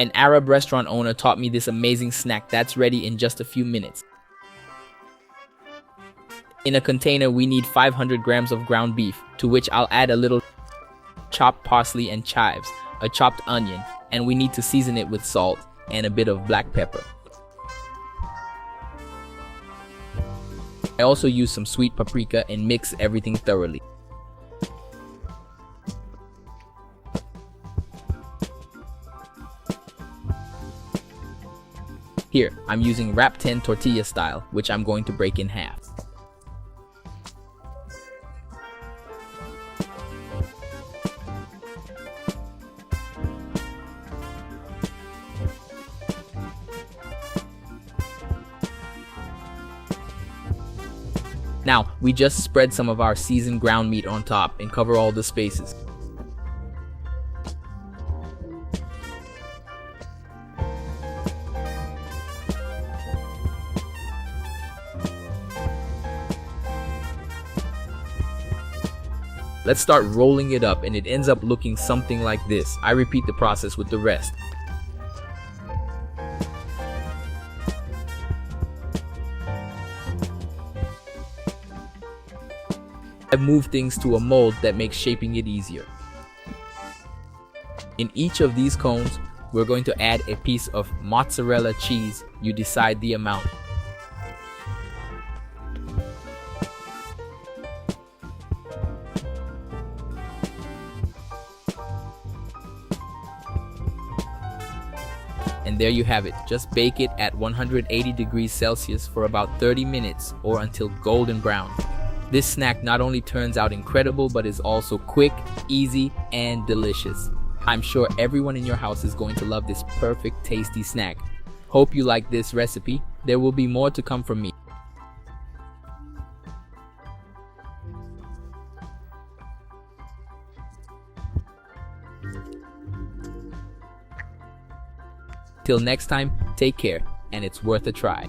An Arab restaurant owner taught me this amazing snack that's ready in just a few minutes. In a container, we need 500 grams of ground beef, to which I'll add a little chopped parsley and chives, a chopped onion, and we need to season it with salt and a bit of black pepper. I also use some sweet paprika and mix everything thoroughly. Here, I'm using wrap 10 tortilla style, which I'm going to break in half. Now, we just spread some of our seasoned ground meat on top and cover all the spaces. Let's start rolling it up and it ends up looking something like this. I repeat the process with the rest. I've moved things to a mold that makes shaping it easier. In each of these cones, we're going to add a piece of mozzarella cheese. You decide the amount. And there you have it. Just bake it at 180 degrees Celsius for about 30 minutes or until golden brown. This snack not only turns out incredible, but is also quick, easy, and delicious. I'm sure everyone in your house is going to love this perfect, tasty snack. Hope you like this recipe. There will be more to come from me. Till next time, take care, and it's worth a try.